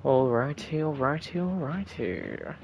Alrighty, alrighty, alrighty.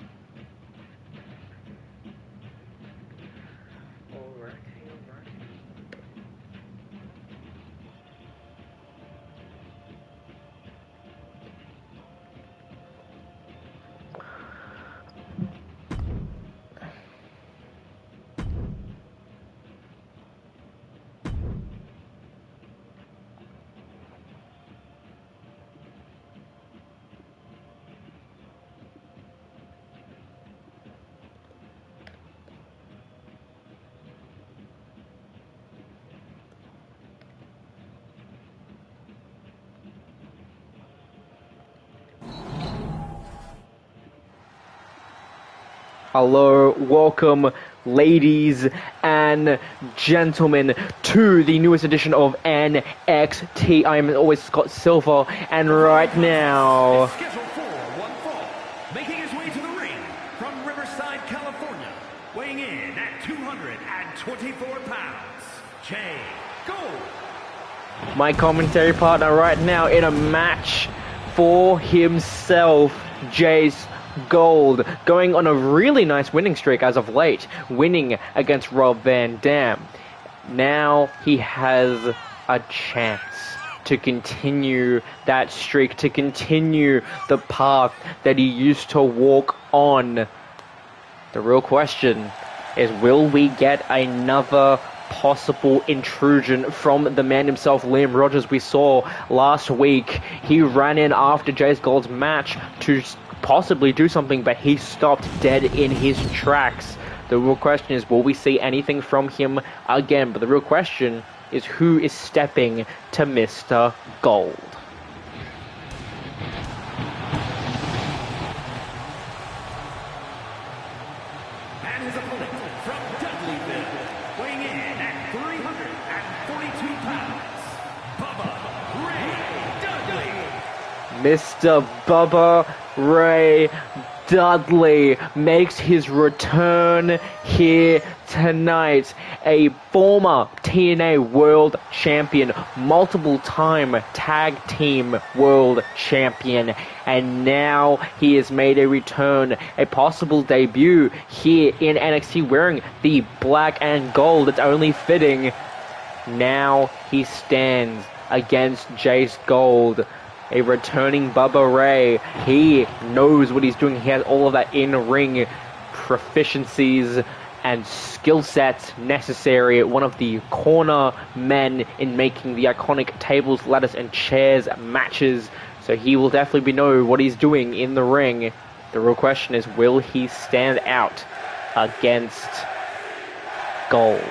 Hello, welcome, ladies and gentlemen, to the newest edition of NXT. I am always Scott Silver, and right now, scheduled for one fall, making his way to the ring from Riverside, California, weighing in at 224 pounds, Jay Gold. my commentary partner right now in a match for himself, Jace Gold, going on a really nice winning streak as of late, winning against Rob Van Dam. Now he has a chance to continue that streak, to continue the path that he used to walk on. The real question is, will we get another possible intrusion from the man himself, Liam Rogers? We saw last week he ran in after Jace Gold's match to possibly do something, but he stopped dead in his tracks. The real question is, will we see anything from him again? But the real question is, who is stepping to Mr. Gold? And his opponent from Dudleyville, weighing in at 342 pounds, Bubba Ray Dudley. Mr. Bubba Ray Dudley makes his return here tonight. A former TNA World Champion, multiple-time Tag Team World Champion, and now he has made a return, a possible debut here in NXT, wearing the black and gold. It's only fitting. Now he stands against Jace Gold, a returning Bubba Ray. He knows what he's doing. He has all of that in-ring proficiencies and skill sets necessary. One of the corner men in making the iconic tables, ladders, and chairs matches. So he will definitely know what he's doing in the ring. The real question is, will he stand out against Gold?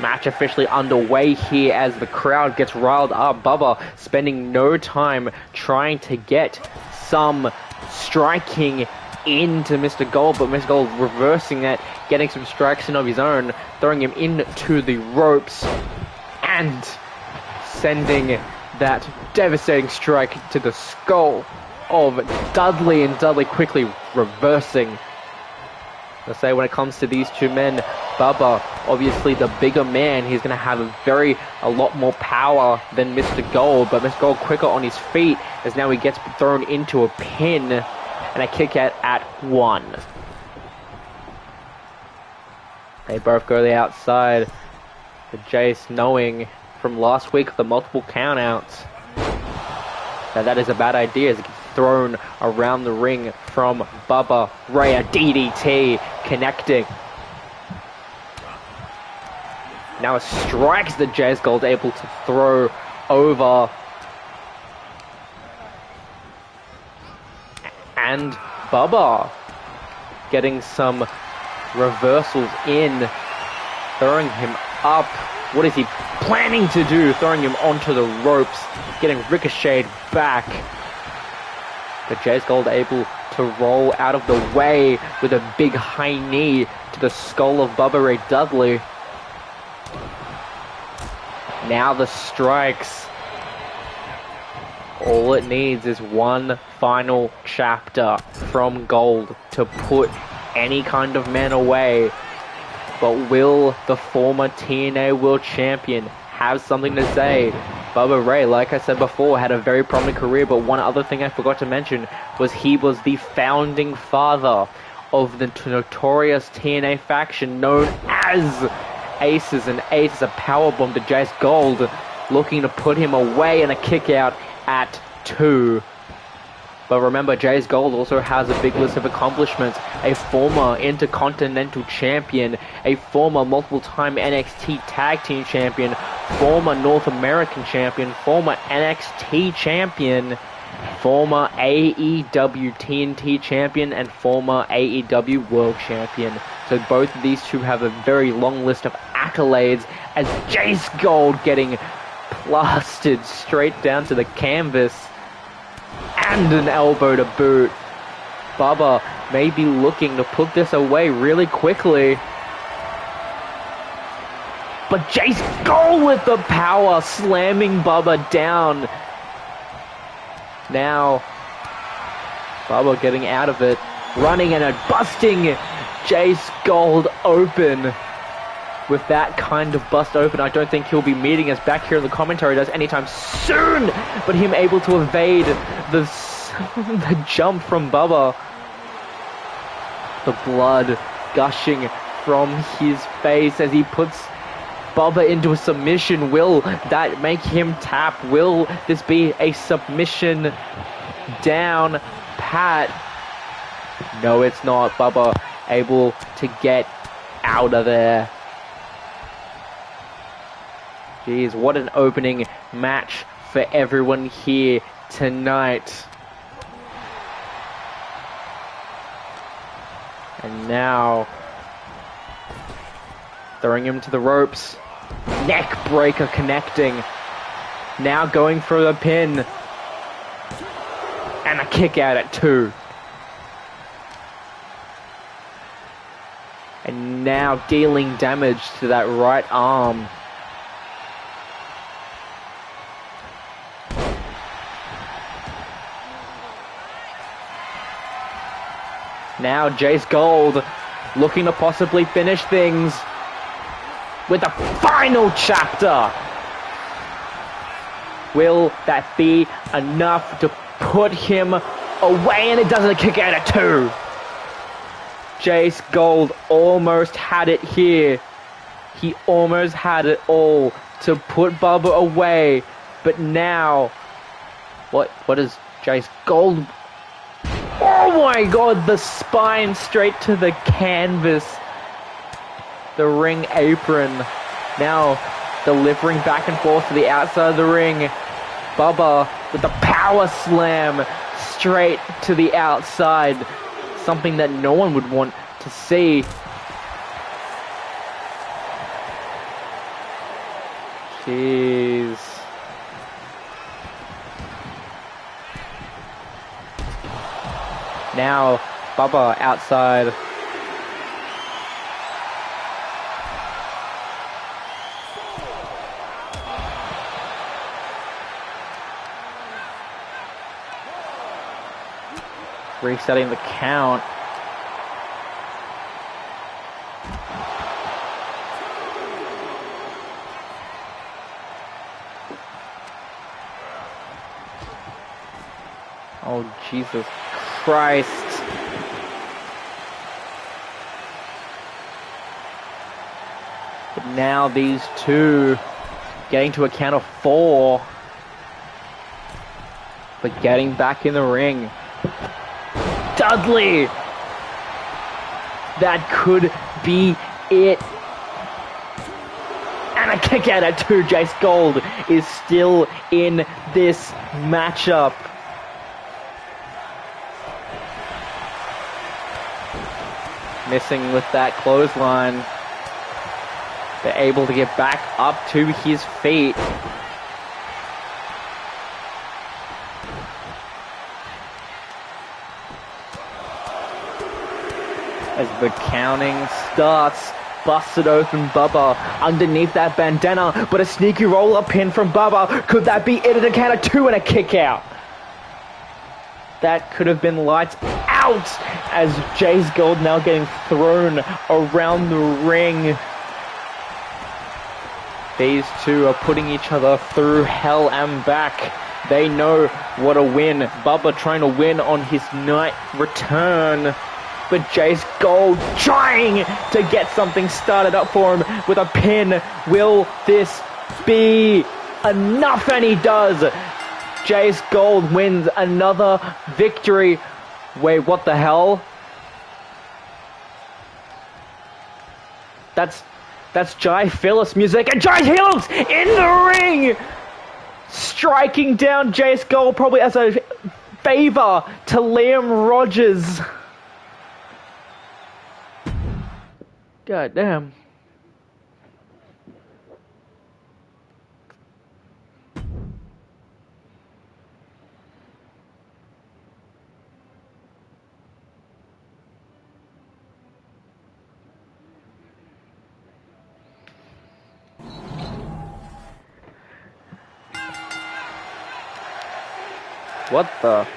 Match officially underway here as the crowd gets riled up. Bubba spending no time trying to get some striking into Mr. Gold, but Mr. Gold reversing that, getting some strikes in of his own, throwing him into the ropes and sending that devastating strike to the skull of Dudley, and Dudley quickly reversing. I say, when it comes to these two men, Bubba, obviously the bigger man, he's going to have a lot more power than Mr. Gold, but Mr. Gold quicker on his feet, as now he gets thrown into a pin and a kick out at one. They both go to the outside, but Jace, knowing from last week the multiple countouts, that is a bad idea, as he gets thrown around the ring from Bubba Ray. A DDT connecting. Now it strikes that Jace Gold able to throw over. And Bubba getting some reversals in, throwing him up. What is he planning to do? Throwing him onto the ropes, getting ricocheted back. But Jace Gold able to roll out of the way with a big high knee to the skull of Bubba Ray Dudley. Now the strikes. All it needs is one final chapter from Gold to put any kind of man away. But will the former TNA World Champion have something to say? Bubba Ray, like I said before, had a very prominent career, but one other thing I forgot to mention was he was the founding father of the notorious TNA faction known as Aces, and Aces a powerbomb to Jace Gold, looking to put him away and a kick out at 2. But remember, Jace Gold also has a big list of accomplishments. A former Intercontinental Champion, a former multiple-time NXT Tag Team Champion, former North American Champion, former NXT Champion, former AEW TNT Champion, and former AEW World Champion. So both of these two have a very long list of accolades, as Jace Gold getting plastered straight down to the canvas. And an elbow to boot. Bubba may be looking to put this away really quickly. But Jace Gold with the power, slamming Bubba down. Now, Bubba getting out of it, running and busting Jace Gold open. With that kind of bust open, I don't think he'll be meeting us back here in the commentary desk anytime soon. But him able to evade the jump from Bubba. The blood gushing from his face as he puts Bubba into a submission. Will that make him tap? Will this be a submission down pat? No, it's not. Bubba able to get out of there. Jeez, what an opening match for everyone here tonight. And now, throwing him to the ropes. Neck breaker connecting. Now going for the pin. And a kick out at 2. And now dealing damage to that right arm. Now Jace Gold looking to possibly finish things with a final chapter. Will that be enough to put him away? And it doesn't. Kick out at 2. Jace Gold almost had it here. He almost had it all to put Bubba away. But now, what is Jace Gold? Oh my god, the spine straight to the canvas. The ring apron. Now delivering back and forth to the outside of the ring. Bubba with the power slam straight to the outside. Something that no one would want to see. Jeez. Now, Bubba outside. Resetting the count. Oh, Jesus Christ. But now these two getting to a count of 4. But getting back in the ring. Dudley! That could be it. And a kick out at 2. Jace Gold is still in this matchup. Missing with that clothesline. They're able to get back up to his feet. As the counting starts, busted open Bubba underneath that bandana, but a sneaky roll-up pin from Bubba. Could that be it at a count of 2 and a kick out? That could have been lights out, as Jace Gold now getting thrown around the ring. These two are putting each other through hell and back. They know what a win. Bubba trying to win on his night return. But Jace Gold trying to get something started up for him with a pin. Will this be enough? And he does. Jace Gold wins another victory. Wait, what the hell? That's Jai Phyllis music, and Jai Phyllis in the ring! Striking down Jace Gold, probably as a favor to Liam Rogers. God damn. What the?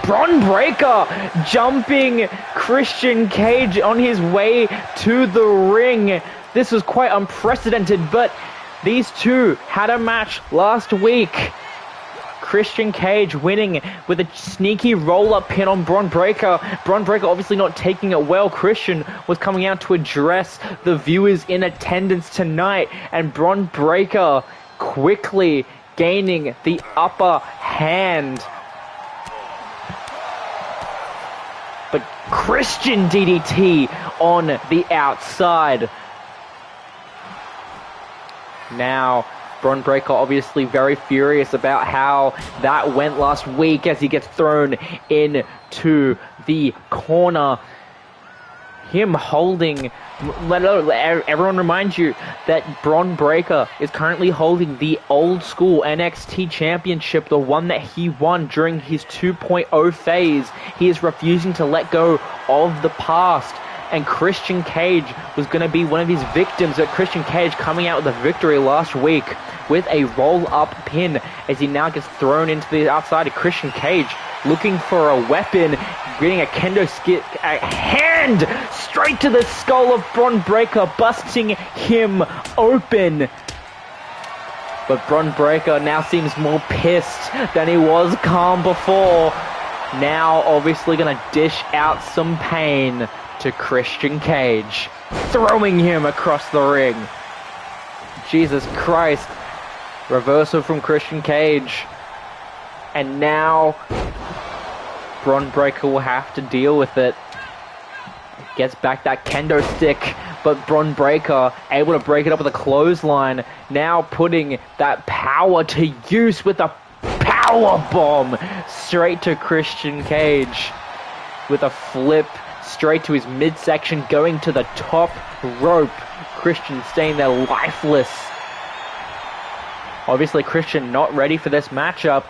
Bron Breakker jumping Christian Cage on his way to the ring. This was quite unprecedented, but these two had a match last week. Christian Cage winning with a sneaky roll-up pin on Bron Breakker. Bron Breakker obviously not taking it well. Christian was coming out to address the viewers in attendance tonight, and Bron Breakker quickly gaining the upper hand. But Christian DDT on the outside. Now, Bron Breakker obviously very furious about how that went last week as he gets thrown into the corner. Him holding, let everyone remind you that Bron Breakker is currently holding the old school NXT championship, the one that he won during his 2.0 phase. He is refusing to let go of the past, and Christian Cage was going to be one of his victims, but Christian Cage coming out with a victory last week with a roll-up pin as he now gets thrown into the outside of Christian Cage, looking for a weapon, getting a kendo stick, a hand straight to the skull of Bron Breakker, busting him open. But Bron Breakker now seems more pissed than he was calm before. Now obviously gonna dish out some pain to Christian Cage, throwing him across the ring. Jesus Christ. Reversal from Christian Cage. And now Bron Breakker will have to deal with it. Gets back that kendo stick, but Bron Breakker able to break it up with a clothesline. Now putting that power to use with a power bomb straight to Christian Cage with a flip straight to his midsection, going to the top rope. Christian staying there lifeless. Obviously Christian not ready for this matchup.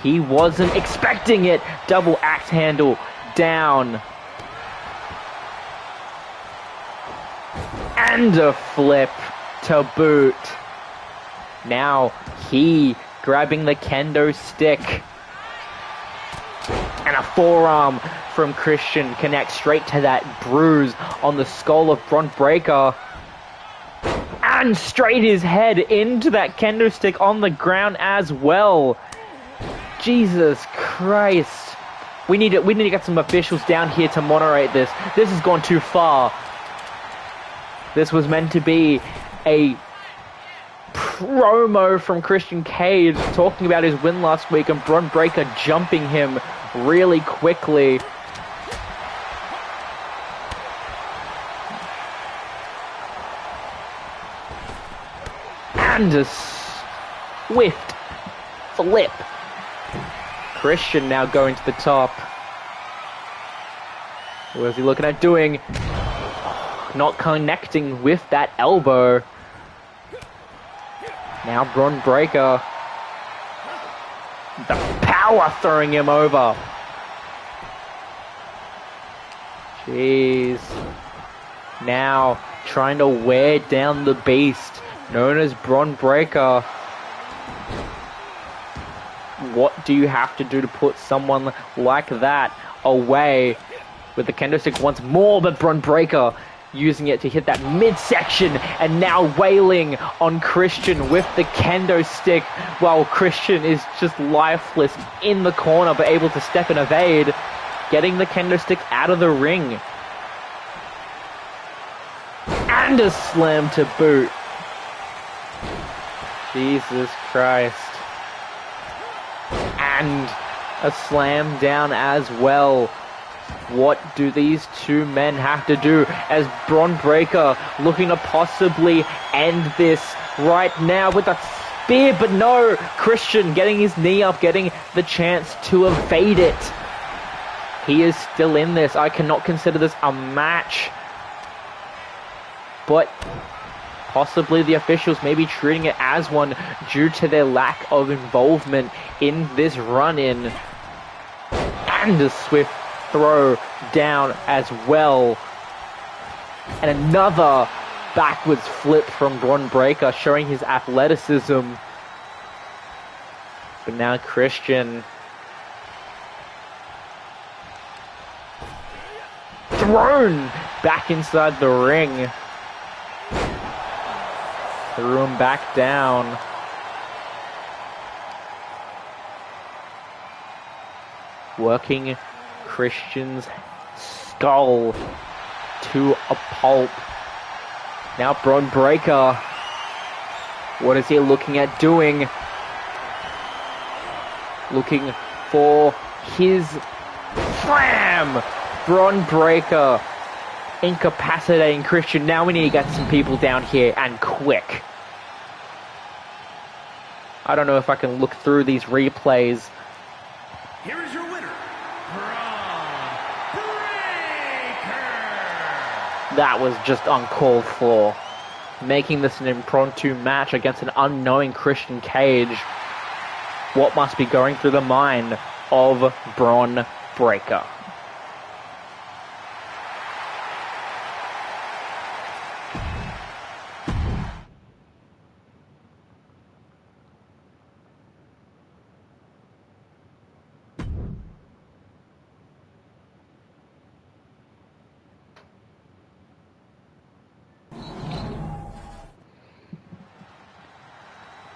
He wasn't expecting it. Double axe handle down. And a flip to boot. Now he grabbing the kendo stick. And a forearm from Christian connects straight to that bruise on the skull of Bron Breakker. And straight his head into that kendo stick on the ground as well. Jesus Christ. We need to get some officials down here to moderate this. This has gone too far. This was meant to be a promo from Christian Cage talking about his win last week, and Bron Breakker jumping him really quickly. And a swift flip. Christian now going to the top. What is he looking at doing? Not connecting with that elbow. Now Bron Breakker. The power throwing him over. Jeez. Now trying to wear down the beast known as Bron Breakker. What do you have to do to put someone like that away? With the kendo stick once more, but Bron Breakker using it to hit that midsection, and now wailing on Christian with the kendo stick, while Christian is just lifeless in the corner, but able to step and evade, getting the kendo stick out of the ring. And a slam to boot. Jesus Christ. And a slam down as well. What do these two men have to do, as Bron Breakker looking to possibly end this right now with a spear, but no, Christian getting his knee up, getting the chance to evade it. He is still in this. I cannot consider this a match, but possibly the officials may be treating it as one due to their lack of involvement in this run-in. And a swift throw down as well. And another backwards flip from Bron Breakker, showing his athleticism. But now Christian thrown back inside the ring. Threw him back down. Working Christian's skull to a pulp. Now Bron Breakker. What is he looking at doing? Looking for his slam. Bron Breakker incapacitating Christian. Now we need to get some people down here, and quick. I don't know if I can look through these replays. Here is your winner, Bron Breakker. That was just uncalled for. Making this an impromptu match against an unknowing Christian Cage. What must be going through the mind of Bron Breakker?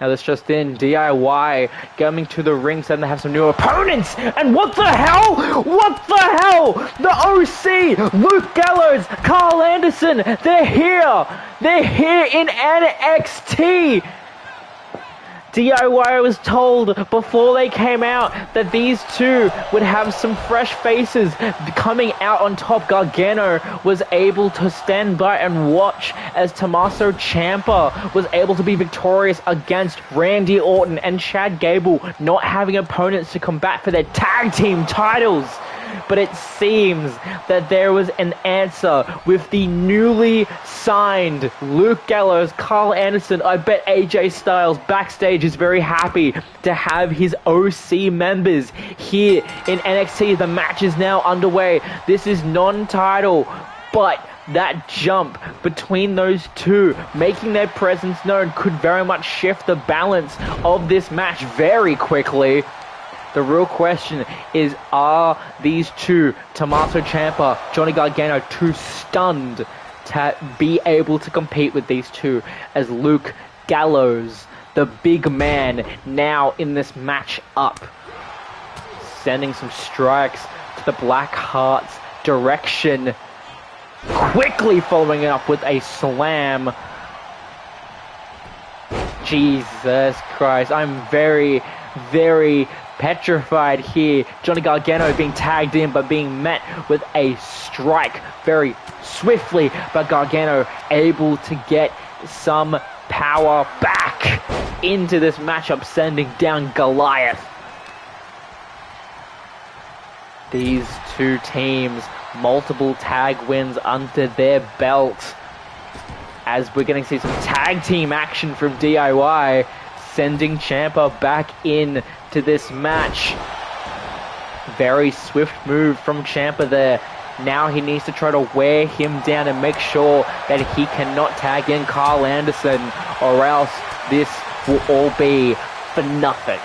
Now this just in, DIY coming to the ring, saying they have some new opponents, and what the hell? What the hell? The OC, Luke Gallows, Carl Anderson, they're here! They're here in NXT! DIY was told before they came out that these two would have some fresh faces coming out on top. Gargano was able to stand by and watch as Tommaso Ciampa was able to be victorious against Randy Orton and Chad Gable, not having opponents to combat for their tag team titles. But it seems that there was an answer with the newly signed Luke Gallows, Carl Anderson. I bet AJ Styles backstage is very happy to have his OC members here in NXT. The match is now underway. This is non-title, but that jump between those two, making their presence known, could very much shift the balance of this match very quickly. The real question is, are these two, Tommaso Ciampa, Johnny Gargano, too stunned to be able to compete with these two, as Luke Gallows, the big man, now in this match up, sending some strikes to the Black Heart's direction, quickly following it up with a slam. Jesus Christ, I'm very, very petrified here. Johnny Gargano being tagged in, but being met with a strike very swiftly, but Gargano able to get some power back into this matchup, sending down Goliath. These two teams, multiple tag wins under their belt, as we're going to see some tag team action from DIY, sending Ciampa back in to this match. Very swift move from Ciampa there. Now he needs to try to wear him down and make sure that he cannot tag in Carl Anderson, or else this will all be for nothing.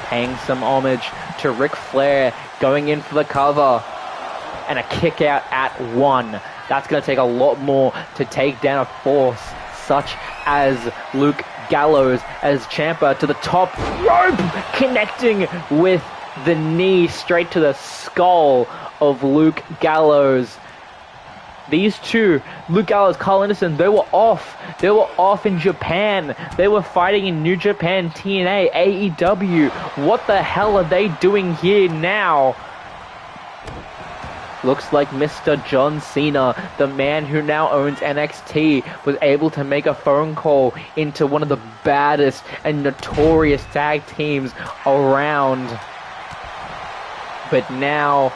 Paying some homage to Ric Flair, going in for the cover. and a kick out at 1. That's going to take a lot more to take down a force such as Luke Gallows, as Ciampa to the top rope, connecting with the knee straight to the skull of Luke Gallows. These two, Luke Gallows, Carl Anderson, they were off. They were off in Japan. They were fighting in New Japan, TNA, AEW. What the hell are they doing here now? Looks like Mr. John Cena, the man who now owns NXT, was able to make a phone call into one of the baddest and notorious tag teams around. But now,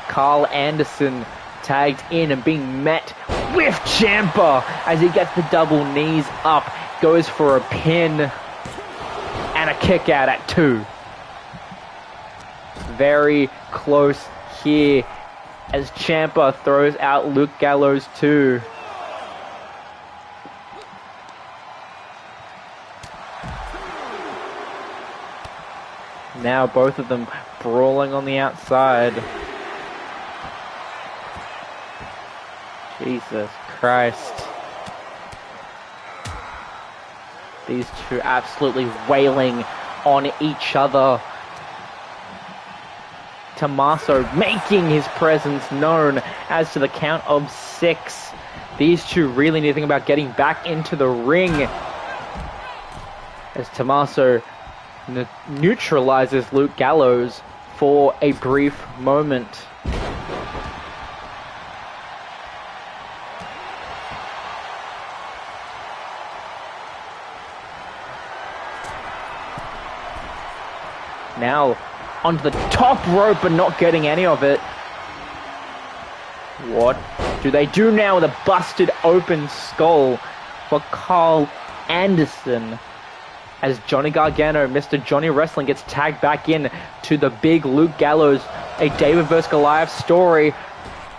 Carl Anderson tagged in and being met with Ciampa as he gets the double knees up, goes for a pin and a kick out at 2. Very close here as Ciampa throws out Luke Gallows too. Now both of them brawling on the outside. Jesus Christ. These two absolutely wailing on each other. Tommaso making his presence known as to the count of 6. These two really need to think about getting back into the ring as Tommaso neutralizes Luke Gallows for a brief moment. Now onto the top rope but not getting any of it. What do they do now with a busted open skull for Carl Anderson as Johnny Gargano, Mr. Johnny Wrestling, gets tagged back in to the big Luke Gallows, a David vs. Goliath story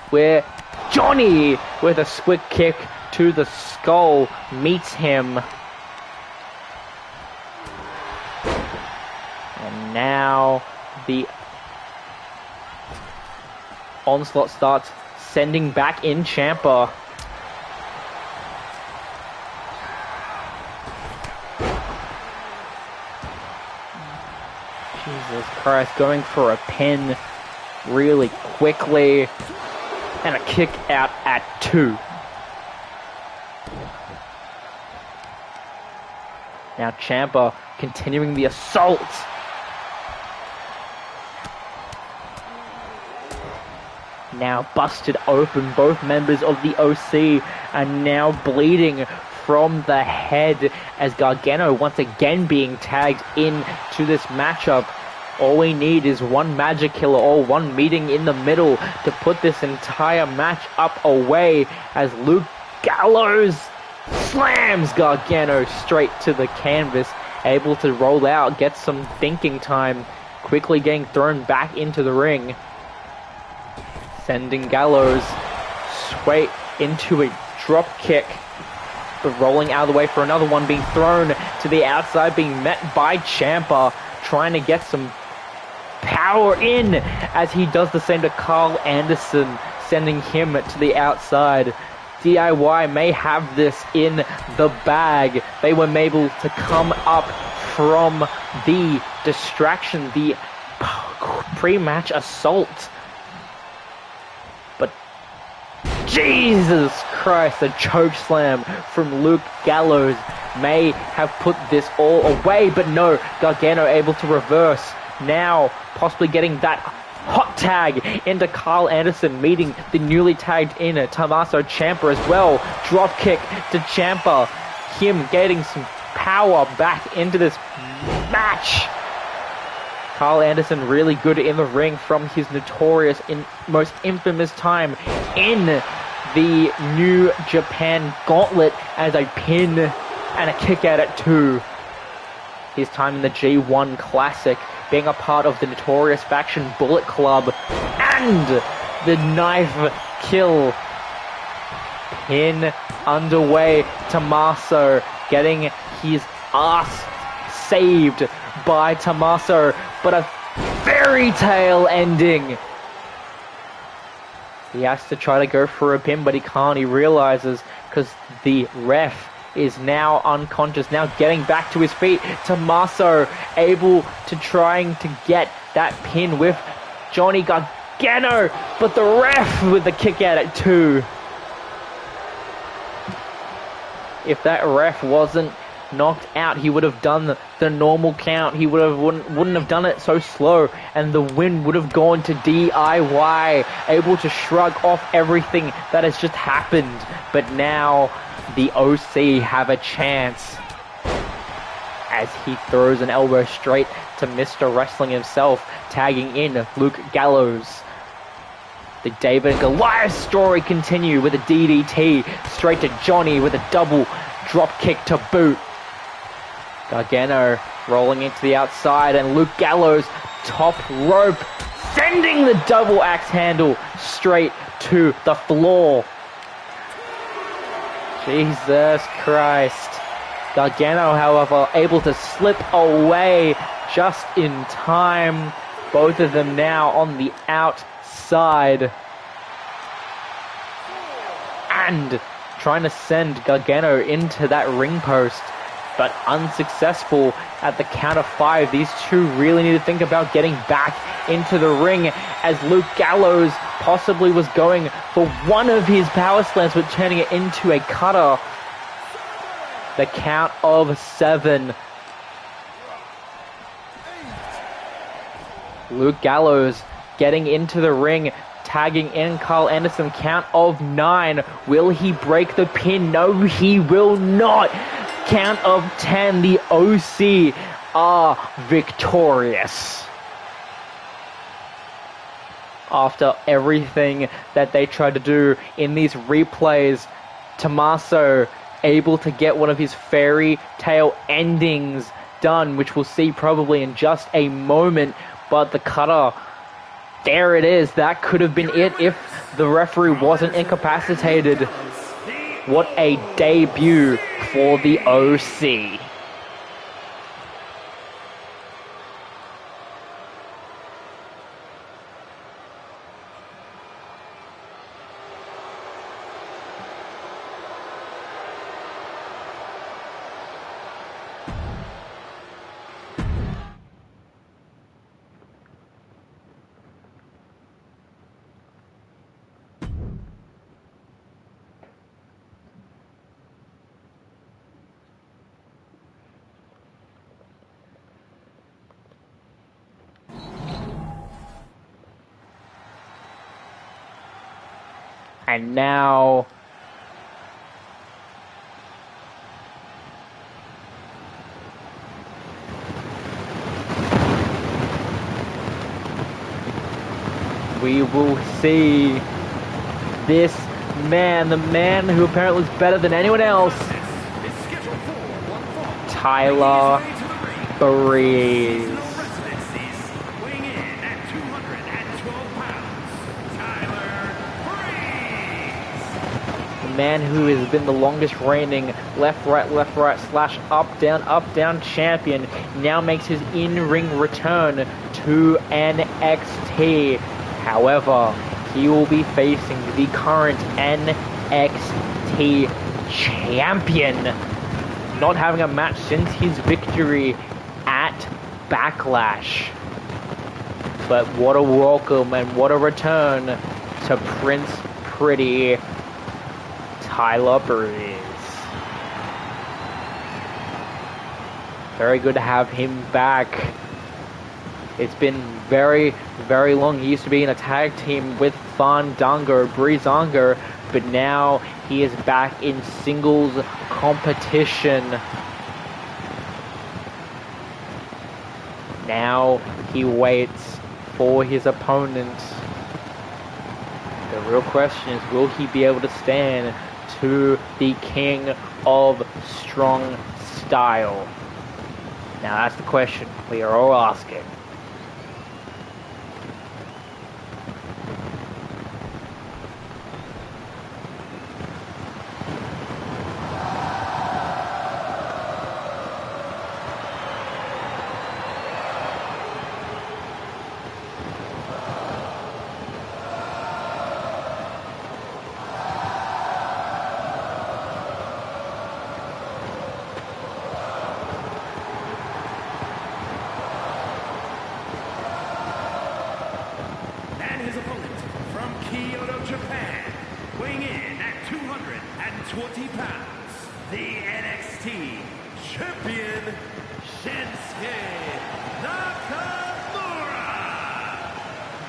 where Johnny, with a split kick to the skull, meets him. And now the onslaught starts, sending back in Ciampa. Jesus Christ, going for a pin really quickly. And a kick out at 2. Now Ciampa continuing the assault. Now busted open. Both members of the OC are now bleeding from the head as Gargano once again being tagged into this matchup. All we need is one magic killer or one meeting in the middle to put this entire match up away as Luke Gallows slams Gargano straight to the canvas, able to roll out, get some thinking time, quickly getting thrown back into the ring. Sending Gallows straight into a drop kick, but rolling out of the way for another one, being thrown to the outside, being met by Ciampa, trying to get some power in as he does the same to Carl Anderson, sending him to the outside. DIY may have this in the bag. They were able to come up from the distraction, the pre-match assault. But Jesus Christ, a choke slam from Luke Gallows may have put this all away, but no, Gargano able to reverse. Now possibly getting that hot tag into Carl Anderson, meeting the newly tagged in Tommaso Ciampa as well. Drop kick to Ciampa, him getting some power back into this match. Carl Anderson really good in the ring from his notorious, most infamous time in the New Japan Gauntlet as a pin and a kick out at 2. His time in the G1 Classic, being a part of the notorious faction Bullet Club and the knife kill. Pin underway. Tommaso getting his ass saved by Tommaso, but a fairy tale ending He has to try to go for a pin, but he can't. He realizes because the ref is now unconscious, now getting back to his feet. Tommaso able to trying to get that pin with Johnny Gargano, but the ref with the kick out at 2. If that ref wasn't knocked out, he would have done the normal count. He wouldn't have done it so slow, and the win would have gone to DIY, able to shrug off everything that has just happened. But now the OC have a chance as he throws an elbow straight to Mr. Wrestling himself, tagging in Luke Gallows. The David and Goliath story continue with a DDT straight to Johnny with a double drop kick to boot. Gargano rolling into the outside, and Luke Gallows top rope, sending the double axe handle straight to the floor. Jesus Christ. Gargano, however, able to slip away just in time. Both of them now on the outside. And trying to send Gargano into that ring post, but unsuccessful at the count of 5. These two really need to think about getting back into the ring, as Luke Gallows possibly was going for one of his power slams, but turning it into a cutter. The count of 7. Luke Gallows getting into the ring, tagging in Carl Anderson. Count of 9. Will he break the pin? No, he will not. Count of 10. The OC are victorious. After everything that they tried to do in these replays, Tommaso able to get one of his fairy tale endings done, which we'll see probably in just a moment. But the cutter, there it is. That could have been it if the referee wasn't incapacitated. What a debut for the OC. And now we will see this man, the man who apparently is better than anyone else, Tyler Breeze. Man who has been the longest reigning left right slash up down champion, now makes his in-ring return to NXT. However, he will be facing the current NXT champion, not having a match since his victory at Backlash. But what a welcome and what a return to Prince Pretty Tyler Breeze. Very good to have him back. It's been very, very long. He used to be in a tag team with Fandango, Breezango, but now he is back in singles competition. Now he waits for his opponent. The real question is, will he be able to stand to the King of Strong Style? Now that's the question we are all asking. Kyoto, Japan, weighing in at 220 pounds, the NXT champion, Shinsuke Nakamura.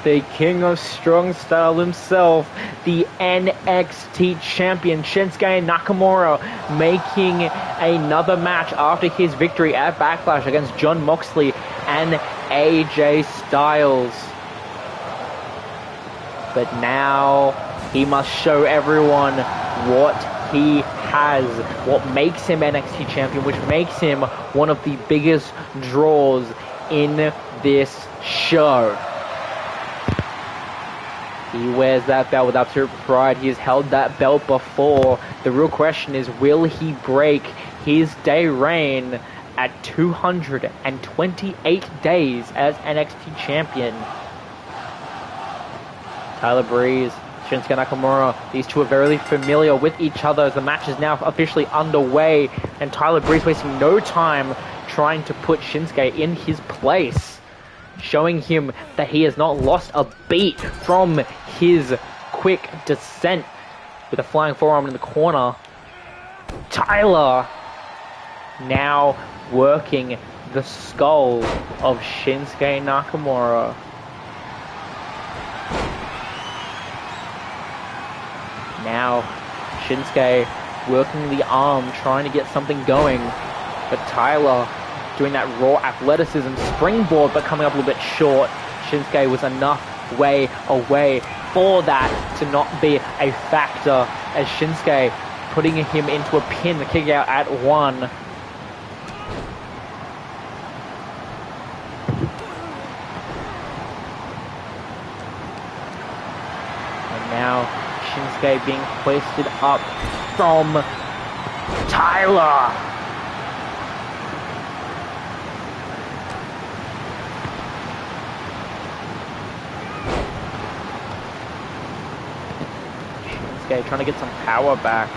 The king of strong style himself, the NXT champion Shinsuke Nakamura, making another match after his victory at Backlash against Jon Moxley and AJ Styles. But now he must show everyone what he has, what makes him NXT champion, which makes him one of the biggest draws in this show. He wears that belt with absolute pride. He has held that belt before. The real question is, will he break his day reign at 228 days as NXT champion? Tyler Breeze, Shinsuke Nakamura, these two are very familiar with each other as the match is now officially underway, and Tyler Breeze wasting no time trying to put Shinsuke in his place, showing him that he has not lost a beat from his quick descent with a flying forearm in the corner. Tyler now working the skull of Shinsuke Nakamura. Now Shinsuke working the arm, trying to get something going, but Tyler doing that raw athleticism springboard, but coming up a little bit short. Shinsuke was enough way away for that to not be a factor, as Shinsuke putting him into a pin, the kick out at 1. And now Shinsuke being hoisted up from Tyler. Shinsuke trying to get some power back.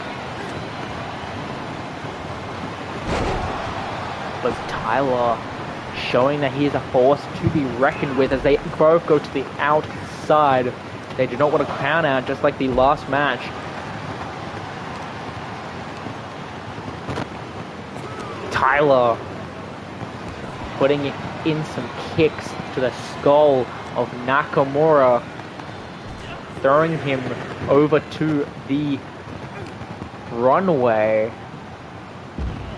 But Tyler showing that he is a force to be reckoned with as they both go to the outside. They do not want to count out, just like the last match. Tyler putting in some kicks to the skull of Nakamura, throwing him over to the runway.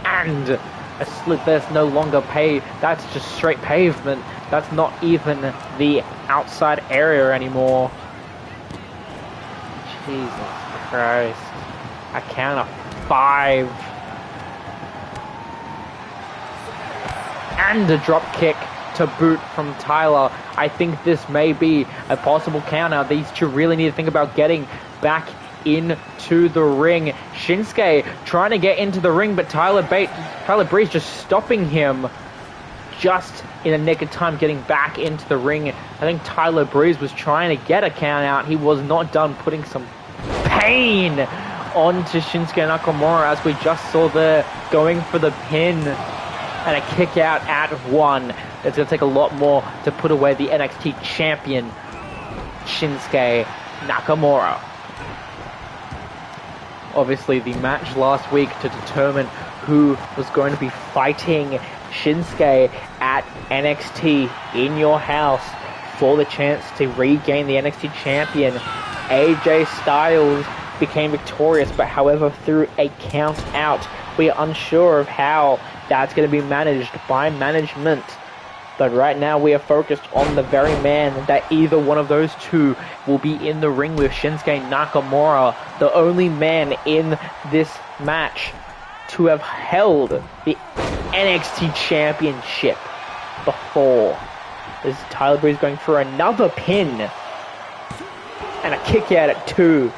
And a slip there's no longer that's just straight pavement. That's not even the outside area anymore. Jesus Christ. A count of 5. And a drop kick to boot from Tyler. I think this may be a possible counter. These two really need to think about getting back into the ring. Shinsuke trying to get into the ring, but Tyler Breeze just stopping him just in the nick of time, getting back into the ring. I think Tyler Breeze was trying to get a count out. He was not done putting some pain onto Shinsuke Nakamura, as we just saw there, going for the pin and a kick out at 1. It's going to take a lot more to put away the NXT champion, Shinsuke Nakamura. Obviously, the match last week to determine who was going to be fighting Shinsuke at NXT in your house for the chance to regain the NXT champion. AJ Styles became victorious, but however through a count out. We are unsure of how that's going to be managed by management. But right now we are focused on the very man that either one of those two will be in the ring with, Shinsuke Nakamura, the only man in this match to have held the NXT championship before. This is Tyler Breeze going for another pin and a kick out at 2.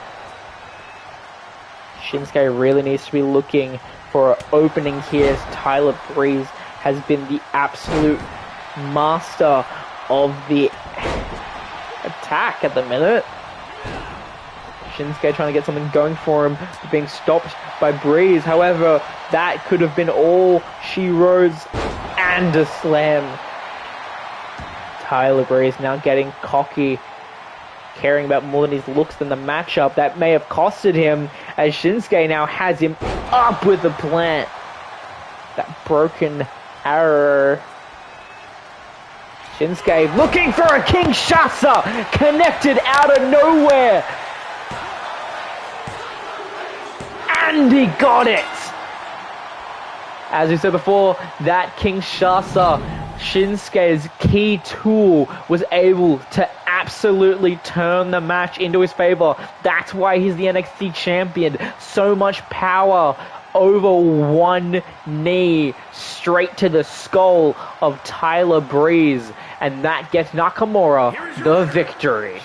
Shinsuke really needs to be looking for an opening here, as Tyler Breeze has been the absolute master of the attack at the minute. Shinsuke trying to get something going for him, being stopped by Breeze. However, that could have been all she rose, and a slam. Tyler Breeze now getting cocky, caring about more than his looks than the matchup. That may have costed him, as Shinsuke now has him up with the plant. That broken arrow. Shinsuke looking for a Kinshasa, connected out of nowhere. And he got it. As we said before, that Kinshasa, Shinsuke's key tool, was able to absolutely turn the match into his favor. That's why he's the NXT champion. So much power over one knee, straight to the skull of Tyler Breeze. And that gets Nakamura the victory.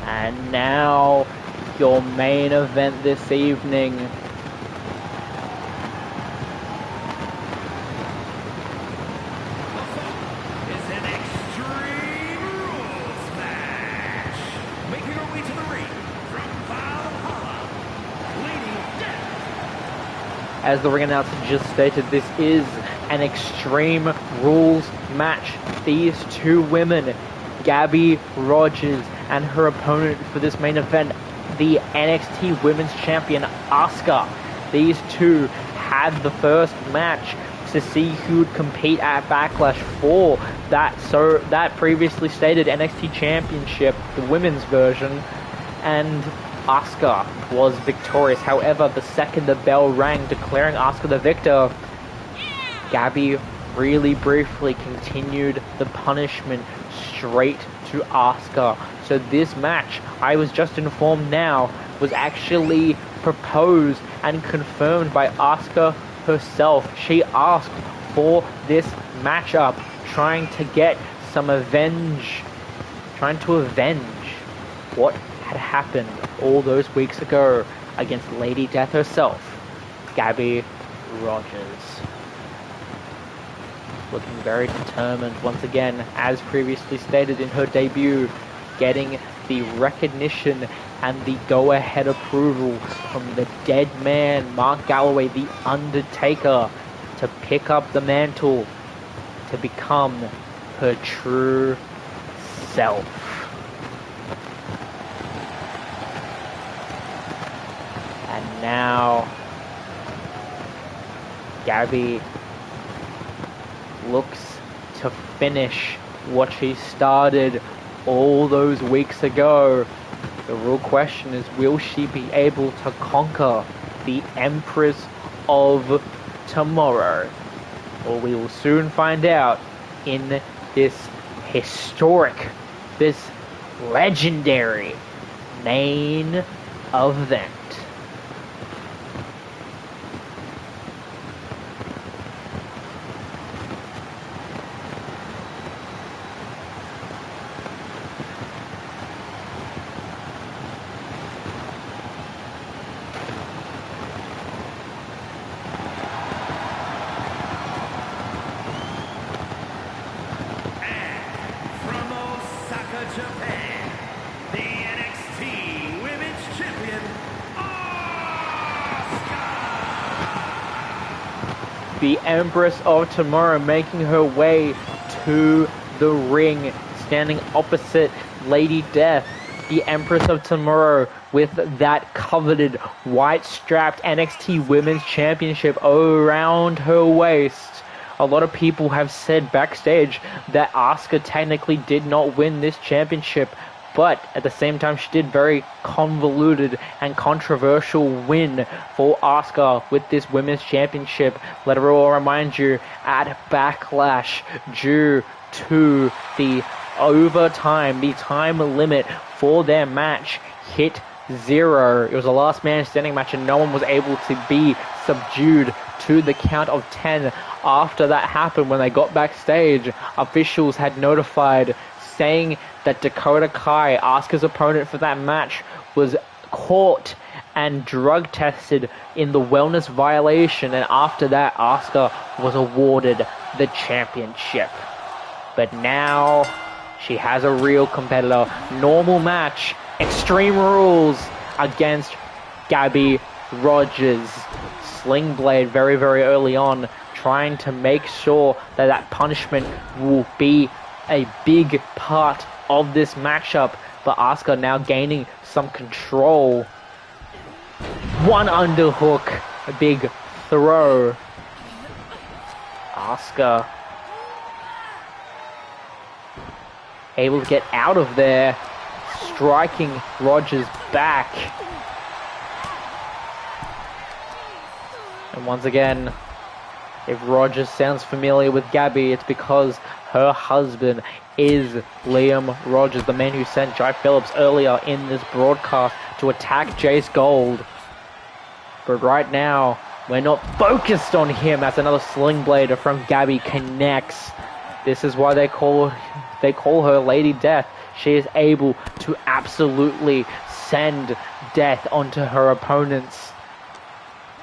And now, your main event this evening. It's an Extreme Rules match. Making her way to the ring from Valhalla, Lady Death. As the ring announcer just stated, this is an Extreme Rules match. These two women, Gabby Rogers and her opponent for this main event, the NXT Women's Champion Asuka. These two had the first match to see who would compete at Backlash for that previously stated NXT Championship, the women's version, and Asuka was victorious. However, the second the bell rang declaring Asuka the victor, Gabby really briefly continued the punishment straight to Asuka. So this match, I was just informed now, was actually proposed and confirmed by Asuka herself. She asked for this matchup, trying to avenge what had happened all those weeks ago against Lady Death herself, Gabby Rogers. Looking very determined once again, as previously stated in her debut, getting the recognition and the go-ahead approval from the dead man, Mark Galloway, the Undertaker, to pick up the mantle, to become her true self. And now, Gabby looks to finish what she started all those weeks ago. The real question is, will she be able to conquer the Empress of Tomorrow? Well, we will soon find out in this historic, this legendary main event. Japan, the NXT Women's Champion, Asuka! The Empress of Tomorrow making her way to the ring, standing opposite Lady Death. The Empress of Tomorrow with that coveted white-strapped NXT Women's Championship around her waist. A lot of people have said backstage that Asuka technically did not win this championship, but at the same time she did very convoluted and controversial win for Asuka with this women's championship. Let her all remind you, at Backlash, due to the overtime, the time limit for their match hit 0. It was a last man standing match and no one was able to be subdued to the count of 10. After that happened, when they got backstage, officials had notified saying that Dakota Kai, Asuka's opponent for that match, was caught and drug tested in the wellness violation, and after that Asuka was awarded the championship. But now she has a real competitor. Normal match, Extreme Rules against Gabby Rogers. Sling Blade very, very early on, trying to make sure that that punishment will be a big part of this matchup. But Asuka now gaining some control. One underhook, a big throw. Asuka able to get out of there, striking Rogers back. And once again, if Rogers sounds familiar with Gabby, it's because her husband is Liam Rogers, the man who sent Jai Phillips earlier in this broadcast to attack Jace Gold. But right now, we're not focused on him as another Sling Blade from Gabby connects. This is why they call her Lady Death. She is able to absolutely send death onto her opponents.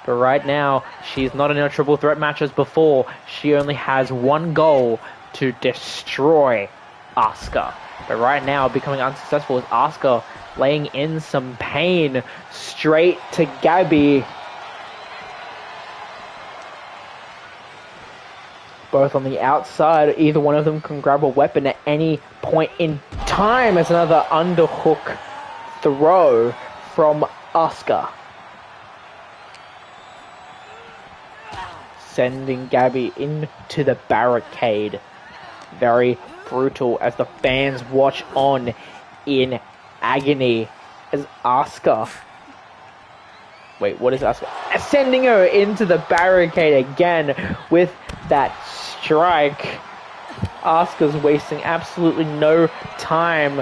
But right now, she's not in a triple threat match as before. She only has one goal: to destroy Asuka. But right now, becoming unsuccessful is Asuka laying in some pain straight to Gabby. Both on the outside, either one of them can grab a weapon at any point in time. As another underhook throw from Asuka, sending Gabby into the barricade. Very brutal as the fans watch on in agony as Asuka... Wait, what is Asuka? Sending her into the barricade again with that strike. Asuka's wasting absolutely no time.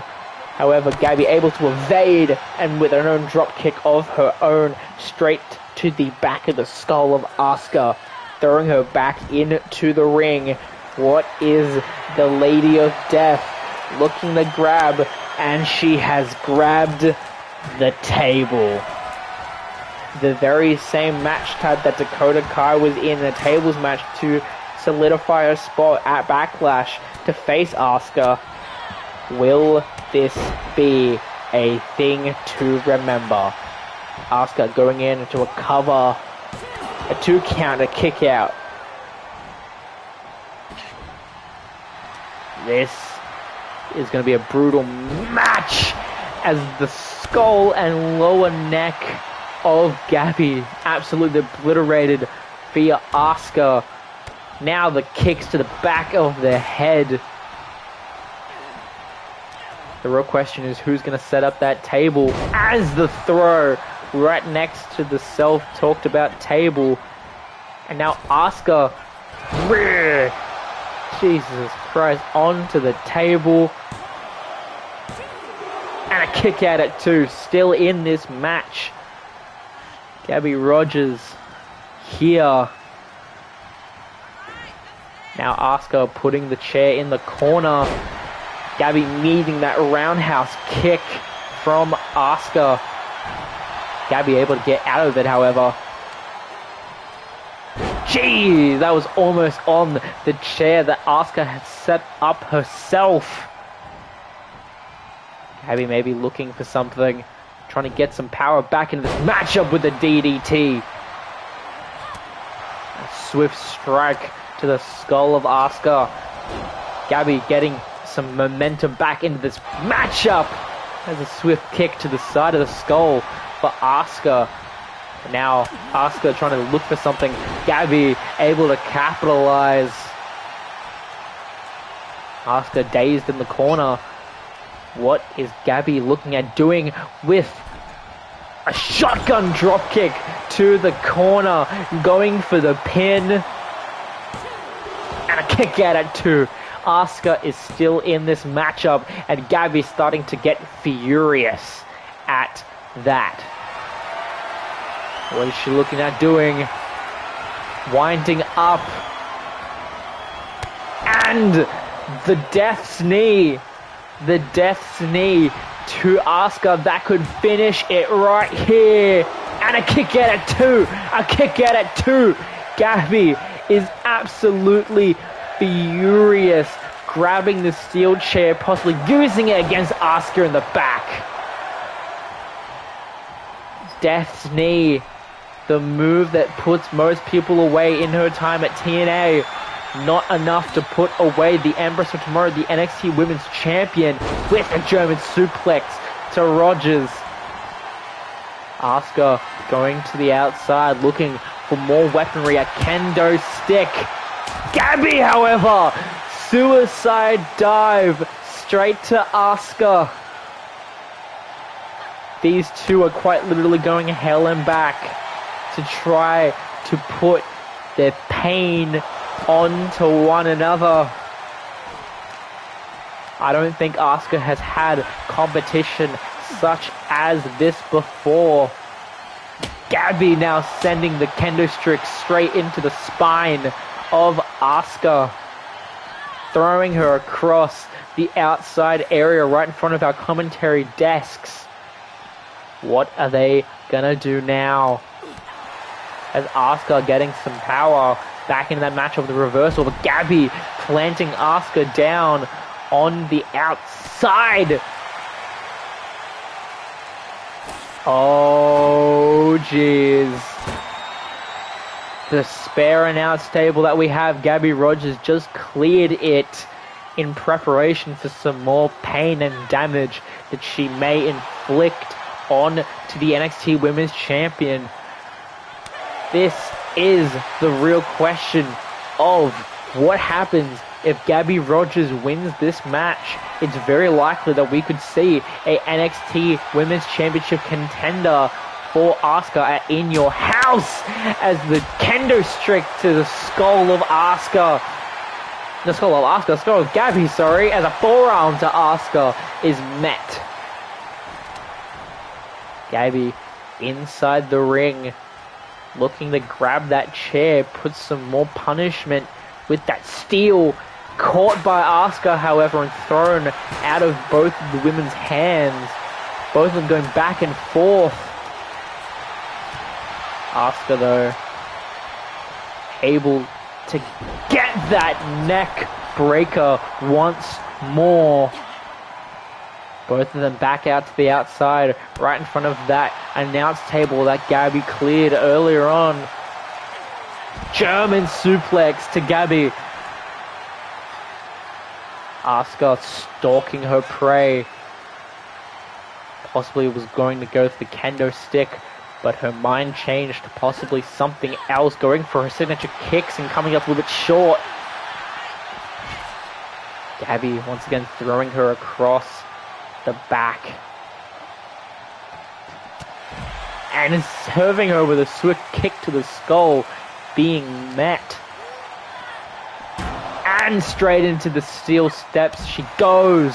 However, Gabby able to evade, and with her own drop kick of her own straight to the back of the skull of Asuka, throwing her back into the ring. What is the Lady of Death looking to grab? And she has grabbed the table. The very same match type that Dakota Kai was in, the tables match, to solidify her spot at Backlash to face Asuka. Will this be a thing to remember? Asuka going in into a cover, a 2 count, a kick out. This is going to be a brutal match as the skull and lower neck of Gabby absolutely obliterated via Asuka. Now the kicks to the back of the head. The real question is who's going to set up that table as the throw right next to the self-talked about table. And now Asuka, Jesus Christ, onto the table. And a kick out at 2, still in this match. Gabby Rogers here. Now Asuka putting the chair in the corner. Gabby needing that roundhouse kick from Asuka. Gabby able to get out of it, however. Jeez, that was almost on the chair that Asuka had set up herself. Gabby maybe looking for something, trying to get some power back into this matchup with the DDT. A swift strike to the skull of Asuka. Gabby getting some momentum back into this matchup. There's a swift kick to the side of the skull for Asuka. Now Asuka trying to look for something. Gabby able to capitalize. Asuka dazed in the corner. What is Gabby looking at doing with a shotgun dropkick to the corner, going for the pin, and a kick out at 2. Asuka is still in this matchup, and Gabby starting to get furious at that. What is she looking at doing? Winding up. And the death's knee. The death's knee to Asuka. That could finish it right here. And a kick out at 2. A kick out at 2. Gabby is absolutely furious. Grabbing the steel chair, possibly using it against Asuka in the back. Death's knee. The move that puts most people away in her time at TNA. Not enough to put away the Empress of Tomorrow, the NXT Women's Champion, with a German suplex to Rogers. Asuka going to the outside, looking for more weaponry, a kendo stick. Gabby, however, suicide dive straight to Asuka. These two are quite literally going hell and back to try to put their pain onto one another. I don't think Asuka has had competition such as this before. Gabby now sending the kendo stick straight into the spine of Asuka, throwing her across the outside area right in front of our commentary desks. What are they gonna do now? As Asuka getting some power back into that match of the reversal, but Gabby planting Asuka down on the outside. Oh, jeez. The spare announce table that we have, Gabby Rogers just cleared it in preparation for some more pain and damage that she may inflict on to the NXT Women's Champion. This is the real question of what happens if Gabby Rogers wins this match. It's very likely that we could see a NXT Women's Championship contender for Asuka at In Your House, as the kendo stick to the skull of Asuka. The skull of Gabby, sorry, as a forearm to Asuka is met. Gabby inside the ring, looking to grab that chair, put some more punishment with that steel, caught by Asuka, however, and thrown out of both of the women's hands. Both of them going back and forth. Asuka, though, able to get that neck breaker once more. Both of them back out to the outside, right in front of that announce table that Gabby cleared earlier on. German suplex to Gabby. Asuka stalking her prey. Possibly was going to go for the kendo stick, but her mind changed to possibly something else, going for her signature kicks and coming up a little bit short. Gabby once again throwing her across the back. And is serving her with a swift kick to the skull, being met. And straight into the steel steps she goes.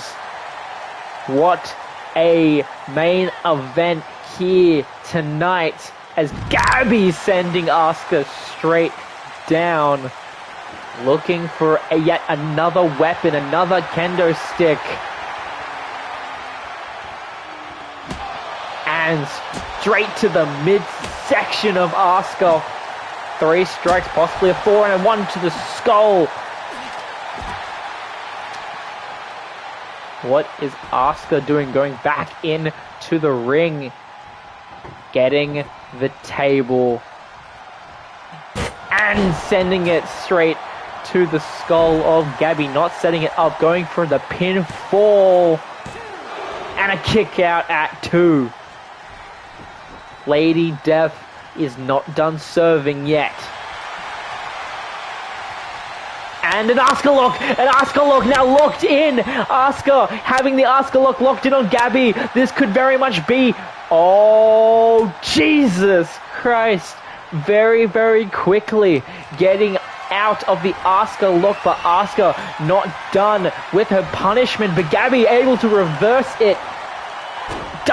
What a main event here tonight, as Gabby sending Asuka straight down, looking for yet another weapon, another kendo stick. And straight to the midsection of Asuka. 3 strikes, possibly a 4, and a 1 to the skull. What is Asuka doing? Going back into the ring, getting the table, and sending it straight to the skull of Gabby. Not setting it up, going for the pinfall, and a kick out at 2. Lady Death is not done serving yet. And an Asuka lock now locked in. Asuka having the Asuka lock locked in on Gabby. This could very much be, oh, Jesus Christ. Very, very quickly getting out of the Asuka lock, but Asuka not done with her punishment, but Gabby able to reverse it.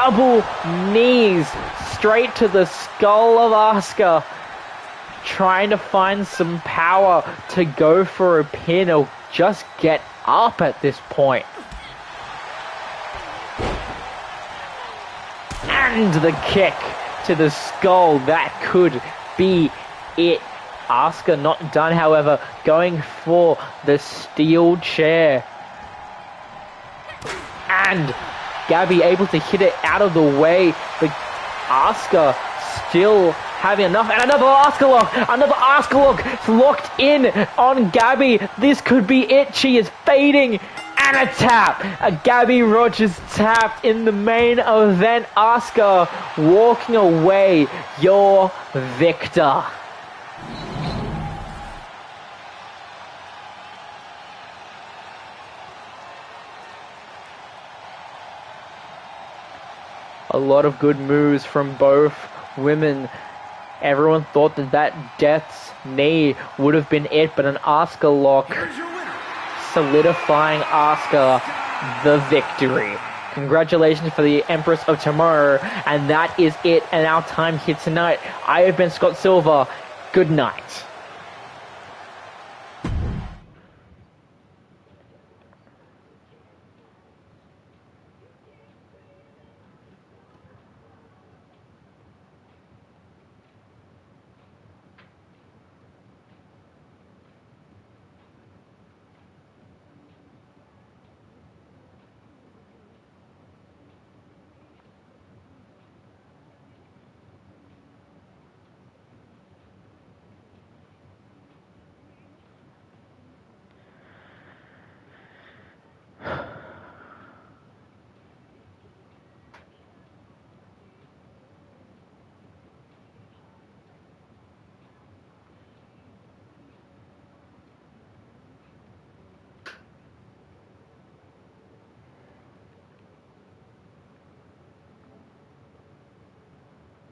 double knees straight to the skull of Asuka, trying to find some power to go for a pin or just get up at this point. And the kick to the skull, that could be it. Asuka not done, however, going for the steel chair. And Gabby able to hit it out of the way, but Asuka still having enough. And another Asuka lock, it's locked in on Gabby. This could be it. She is fading. And a tap, a Gabby Rogers tap in the main event. Asuka walking away, your victor. A lot of good moves from both women. Everyone thought that Death's knee would have been it, but an Asuka lock solidifying Asuka the victory. Congratulations for the Empress of Tomorrow, and that is it and our time here tonight. I have been Scott Silver. Good night.